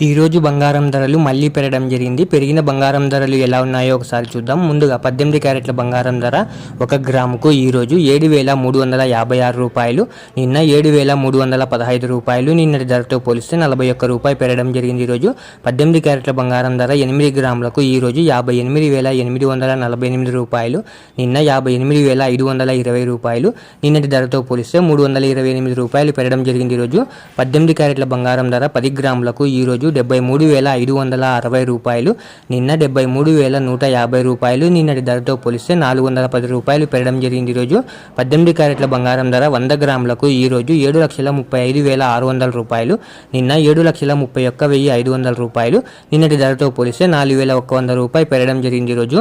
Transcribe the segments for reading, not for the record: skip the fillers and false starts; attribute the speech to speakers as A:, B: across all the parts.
A: ఈ రోజు బంగారం ధరలు మళ్ళీ పెరగడం జరిగింది. పెరిగిన బంగారం ధరలు ఎలా ఉన్నాయో ఒకసారి చూద్దాం. ముందుగా 18 క్యారెట్ల బంగారం ధర 1 గ్రాముకు ఈ రోజు 7,356 రూపాయలు, నిన్న 7,315 రూపాయలు. నిన్నటి ధరతో పోలిస్తే 41 రూపాయలు పెరగడం జరిగింది. ఈ రోజు 18 క్యారెట్ల బంగారం ధర 8 గ్రాములకు ఈ రోజు 58,848 రూపాయలు, నిన్న 58,520 రూపాయలు. నిన్నటి ధరతో పోలిస్తే 328 రూపాయలు పెరగడం జరిగింది. ఈ రోజు 18 క్యారెట్ల బంగారం ధర 10 గ్రాములకు ఈ రోజు 73,560 రూపాయలు, నిన్న 73,150 రూపాయలు. నిన్నటి ధరతో పోలిస్తే 410 రూపాయలు పెరగడం జరిగింది. ఈరోజు 18 క్యారెట్ల బంగారం ధర 100 గ్రాములకు ఈ రోజు 7,35,600 రూపాయలు, నిన్న 7,31,500 రూపాయలు. నిన్నటి ధరతో పోలిస్తే 4,100 రూపాయలు పెరగడం జరిగింది. ఈరోజు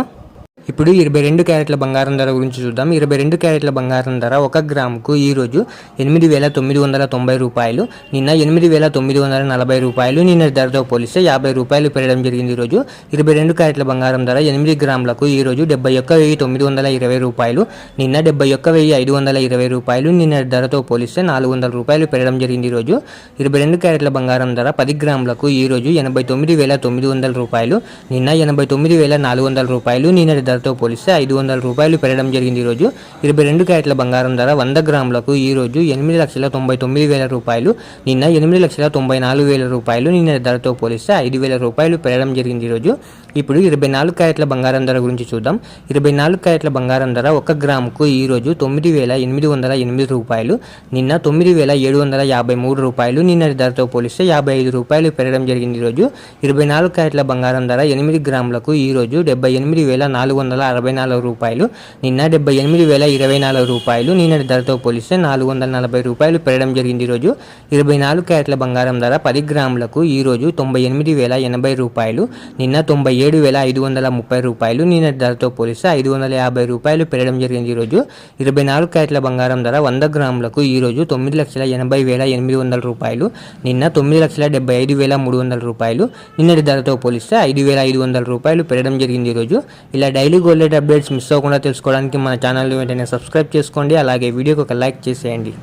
A: ఇప్పుడు 22 క్యారెట్ల బంగారం ధర గురించి చూద్దాం. 22 క్యారెట్ల బంగారం ధర 1 గ్రాముకు ఈ రోజు 8,990 రూపాయలు, నిన్న 8,940 రూపాయలు. నిన్న ధరతో పోలిస్తే 50 రూపాయలు పెరగడం జరిగింది. ఈరోజు 22 క్యారెట్ల బంగారం ధర 8 గ్రాములకు ఈ రోజు 71,920 రూపాయలు, నిన్న 71,520 రూపాయలు. నిన్న ధరతో పోలిస్తే 400 రూపాయలు పెరగడం జరిగింది. ఈరోజు 22 క్యారెట్ల బంగారం ధర 10 గ్రాములకు ఈ రోజు 89,900 రూపాయలు, నిన్న 89,400 రూపాయలు. నిన్న ధరతో పోలిస్తే 500 రూపాయలు పెరగడం జరిగింది. ఈరోజు 22 క్యారెట్ల బంగారం ధర 100 గ్రాములకు ఈ రోజు 8,99,000 రూపాయలు, నిన్న 8,94,000 రూపాయలు. నిన్న ధరతో పోలిస్తే 5,000 రూపాయలు పెరగడం జరిగింది. ఈరోజు ఇప్పుడు 24 క్యారెట్ల బంగారం ధర గురించి చూద్దాం. 24 క్యారెట్ల బంగారం ధర 1 గ్రాముకు ఈ రోజు 9,808 రూపాయలు, నిన్న 9,753 రూపాయలు. నిన్న ధరతో పోలిస్తే 55 రూపాయలు పెరగడం జరిగింది. ఈరోజు 24 క్యారెట్ల బంగారం ధర 8 గ్రాములకు ఈ రోజు 78,464 రూపాయలు, నిన్న 78,024 రూపాయలు. నిన్న ధరతో పోలిస్తే 440 రూపాయలు పెరగడం జరిగింది. ఈరోజు 24 క్యారెట్ల బంగారం ధర 10 గ్రాములకు ఈ రోజు 98,080 రూపాయలు, నిన్న 97,530 రూపాయలు. నిన్న ధరతో పోలిస్తే 550 రూపాయలు పెరగడం జరిగింది. ఈరోజు 24 క్యారెట్ల బంగారం ధర 100 గ్రాములకు ఈ రోజు 9,80,800 రూపాయలు, నిన్న 9,75,300 రూపాయలు. నిన్నటి ధరతో పోలిస్తే 5,500 రూపాయలు పెరగడం జరిగింది. ఈరోజు ఇలా daily gold rate updates miss అవ్వకుండా తెలుసుకోవడానికి మన ఛానల్ వెంటనే సబ్స్క్రైబ్ చేసుకోండి. అలాగే వీడియోకి ఒక లైక్ చేసేయండి.